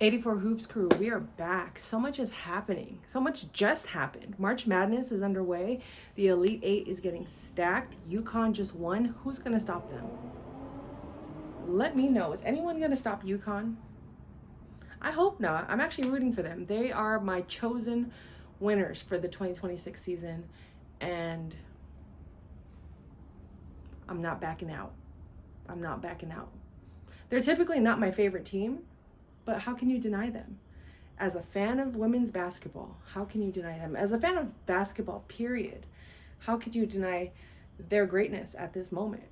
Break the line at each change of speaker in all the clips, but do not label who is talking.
84 Hoops crew, we are back. So much is happening. So much just happened. March Madness is underway. The Elite Eight is getting stacked. Uconn just won. Who's going to stop them? Let me know. Is anyone going to stop Uconn? I hope not. I'm actually rooting for them. They are my chosen winners for the 2026 season, and I'm not backing out. I'm not backing out. They're typically not my favorite team, but how can you deny them? As a fan of women's basketball, how can you deny them? As a fan of basketball, period, how could you deny their greatness at this moment?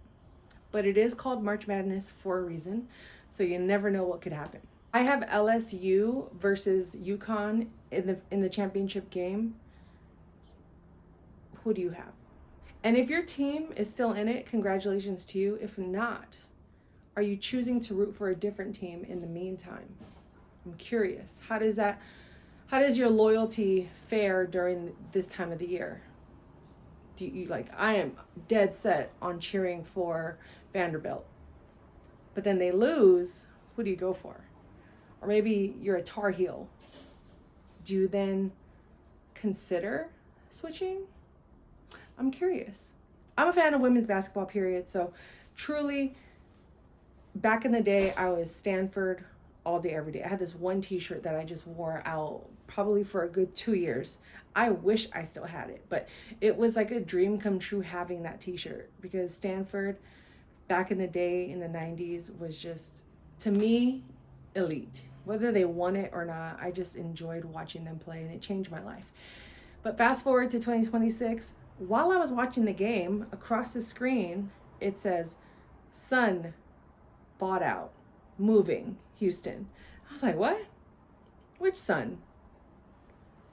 But it is called March Madness for a reason, so you never know what could happen. I have LSU versus Uconn in the championship game. Who do you have? And if your team is still in it, congratulations to you. If not, are you choosing to root for a different team in the meantime? I'm curious. How does your loyalty fare during this time of the year? Do you I am dead set on cheering for Vanderbilt. But then they lose, who do you go for? Or maybe you're a Tar Heel. Do you then consider switching? I'm curious. I'm a fan of women's basketball, period. So truly, back in the day, I was Stanford all day, every day. I had this one t-shirt that I just wore out probably for a good 2 years. I wish I still had it, but it was like a dream come true having that t-shirt, because Stanford back in the day in the 90s was just, to me, elite. Whether they won it or not, I just enjoyed watching them play, and it changed my life. But fast forward to 2026, while I was watching the game, across the screen, it says, Sun bought out, moving, Houston. I was like, what? Which Sun?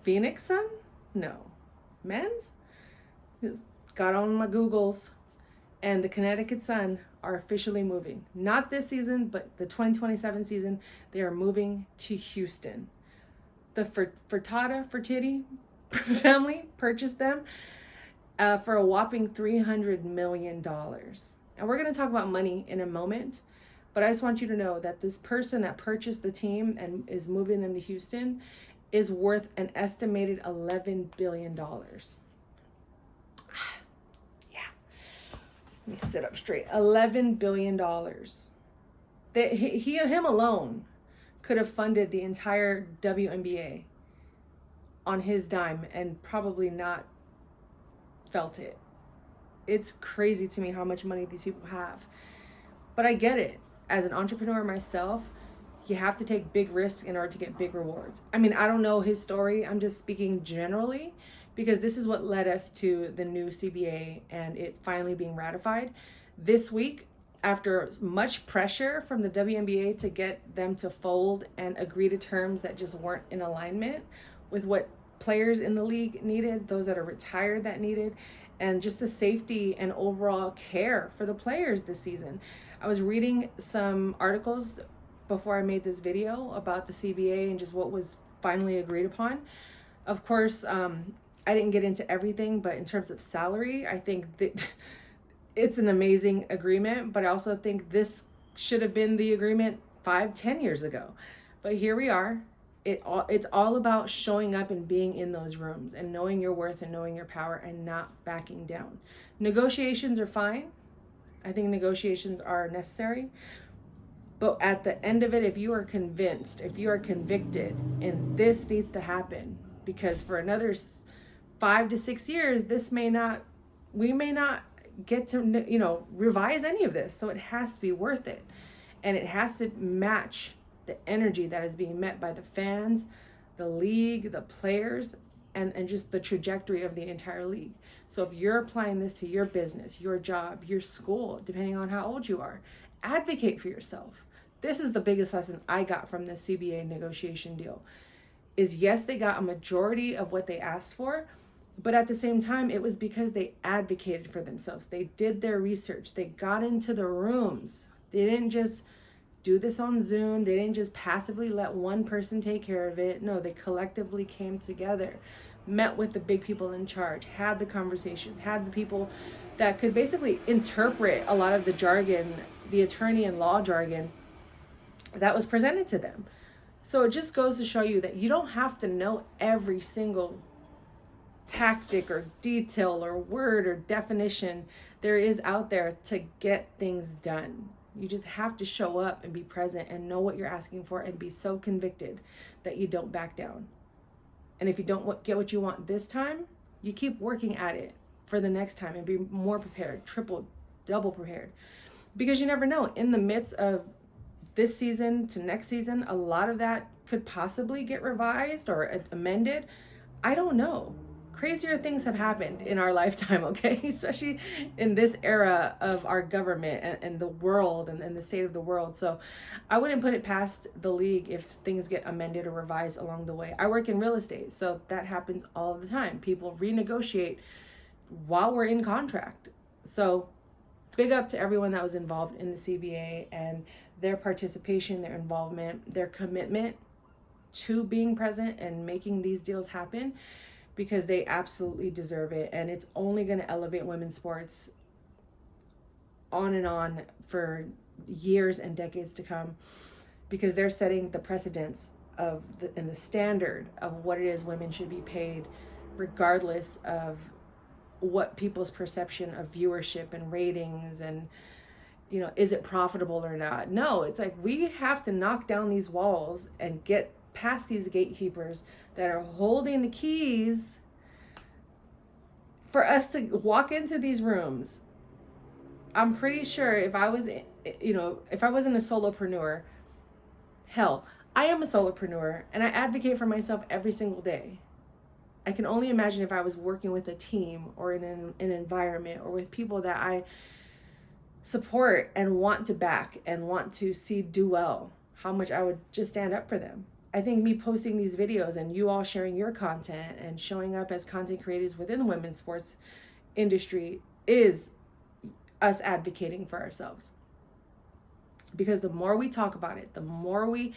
Phoenix Sun? No. Men's? Just got on my Googles, and the Connecticut Sun are officially moving. Not this season, but the 2027 season, they are moving to Houston. The Fertitta family purchased them for a whopping $300 million. And we're going to talk about money in a moment, but I just want you to know that this person that purchased the team and is moving them to Houston is worth an estimated $11 billion. Yeah. Let me sit up straight. $11 billion. Him alone could have funded the entire WNBA on his dime and probably not felt it. It's crazy to me how much money these people have. But I get it. As an entrepreneur myself, you have to take big risks in order to get big rewards. I mean, I don't know his story. I'm just speaking generally, because this is what led us to the new CBA and it finally being ratified this week, after much pressure from the WNBA to get them to fold and agree to terms that just weren't in alignment with what players in the league needed, those that are retired that needed, and just the safety and overall care for the players this season. I was reading some articles before I made this video about the CBA and just what was finally agreed upon. Of course, I didn't get into everything, but in terms of salary, I think that it's an amazing agreement, but I also think this should have been the agreement 5-10 years ago. But here we are. It's all about showing up and being in those rooms and knowing your worth and knowing your power and not backing down. Negotiations are fine. I think negotiations are necessary. But at the end of it, if you are convinced, if you are convicted, and this needs to happen, because for another 5 to 6 years, we may not get to, revise any of this. So it has to be worth it. And it has to match the energy that is being met by the fans, the league, the players, and just the trajectory of the entire league. So if you're applying this to your business, your job, your school, depending on how old you are, advocate for yourself. This is the biggest lesson I got from this CBA negotiation deal. Is yes, they got a majority of what they asked for, but at the same time, it was because they advocated for themselves. They did their research. They got into the rooms. They didn't just do this on Zoom. They didn't just passively let one person take care of it. No, they collectively came together, met with the big people in charge, had the conversations, had the people that could basically interpret a lot of the jargon, the attorney and law jargon that was presented to them. So it just goes to show you that you don't have to know every single tactic or detail or word or definition there is out there to get things done. You just have to show up and be present and know what you're asking for and be so convicted that you don't back down. And if you don't get what you want this time, you keep working at it for the next time and be more prepared, triple, double prepared. Because you never know, in the midst of this season to next season, a lot of that could possibly get revised or amended. I don't know. Crazier things have happened in our lifetime, okay? Especially in this era of our government and the world and the state of the world. So I wouldn't put it past the league if things get amended or revised along the way. I work in real estate, so that happens all the time. People renegotiate while we're in contract. So big up to everyone that was involved in the CBA and their participation, their involvement, their commitment to being present and making these deals happen, because they absolutely deserve it. And it's only going to elevate women's sports on and on for years and decades to come, because they're setting the precedence of and the standard of what it is women should be paid, regardless of what people's perception of viewership and ratings and, you know, is it profitable or not? No, it's like we have to knock down these walls and get past these gatekeepers that are holding the keys for us to walk into these rooms. I'm pretty sure if I was, if I wasn't a solopreneur, hell, I am a solopreneur and I advocate for myself every single day. I can only imagine if I was working with a team or in an environment or with people that I support and want to back and want to see do well, how much I would just stand up for them. I think me posting these videos and you all sharing your content and showing up as content creators within the women's sports industry is us advocating for ourselves. Because the more we talk about it, the more we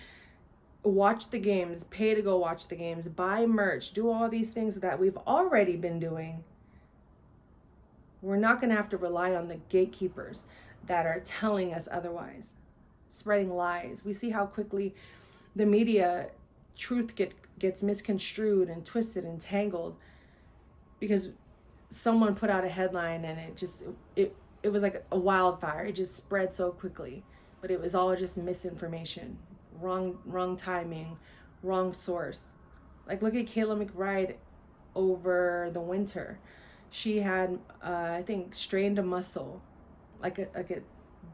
watch the games, pay to go watch the games, buy merch, do all these things that we've already been doing, we're not going to have to rely on the gatekeepers that are telling us otherwise, spreading lies. We see how quickly the media truth gets misconstrued and twisted and tangled because someone put out a headline and it was like a wildfire. It just spread so quickly, but it was all just misinformation, wrong timing, wrong source. Like, look at Kayla McBride over the winter. She had, I think, strained a muscle, like a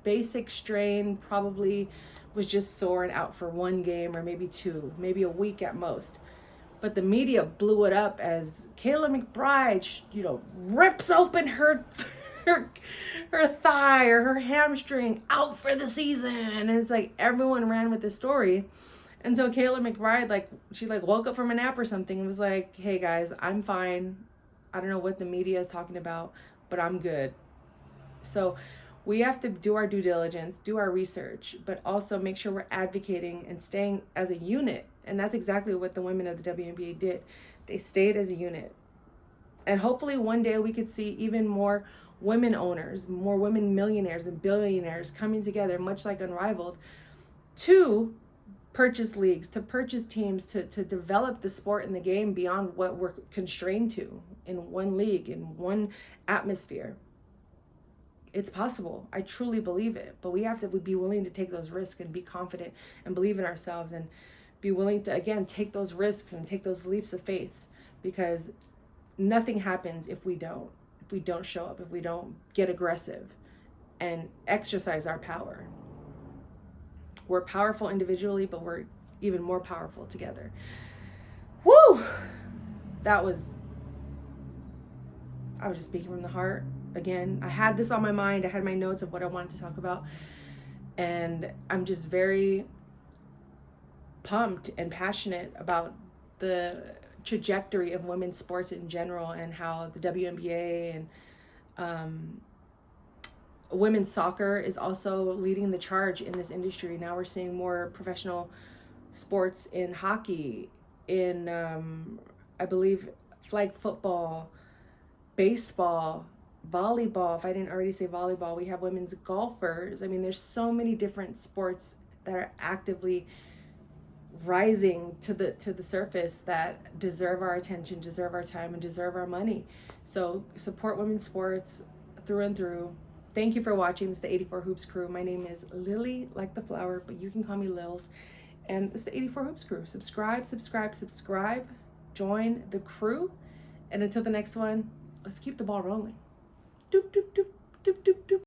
basic strain, probably was just sore and out for one game or maybe two, maybe a week at most. But the media blew it up as Kayla McBride, rips open her thigh or her hamstring, out for the season. And it's like everyone ran with the story. And so Kayla McBride, she woke up from a nap or something and was like, hey guys, I'm fine. I don't know what the media is talking about, but I'm good. So we have to do our due diligence, do our research, but also make sure we're advocating and staying as a unit. And that's exactly what the women of the WNBA did. They stayed as a unit. And hopefully one day we could see even more women owners, more women millionaires and billionaires coming together, much like Unrivaled, to purchase leagues, to purchase teams, to develop the sport and the game beyond what we're constrained to in one league, in one atmosphere. It's possible. I truly believe it. But we have to be willing to take those risks and be confident and believe in ourselves and be willing to, again, take those risks and take those leaps of faith, because nothing happens if we don't show up, if we don't get aggressive and exercise our power. We're powerful individually, but we're even more powerful together. Woo! I was just speaking from the heart. Again, I had this on my mind. I had my notes of what I wanted to talk about. And I'm just very pumped and passionate about the trajectory of women's sports in general and how the WNBA and women's soccer is also leading the charge in this industry. Now we're seeing more professional sports in hockey, in, I believe, flag football, baseball, volleyball. If I didn't already say volleyball, we have women's golfers. I mean, there's so many different sports that are actively rising to the surface that deserve our attention, deserve our time, and deserve our money. So support women's sports through and through. Thank you for watching. It's the 84 Hoops crew. My name is Lily, like the flower, but you can call me Lilz. And it's the 84 Hoops crew. Subscribe, subscribe, subscribe. Join the crew. And until the next one, let's keep the ball rolling. Doop, doop, doop, doop, doop, doop.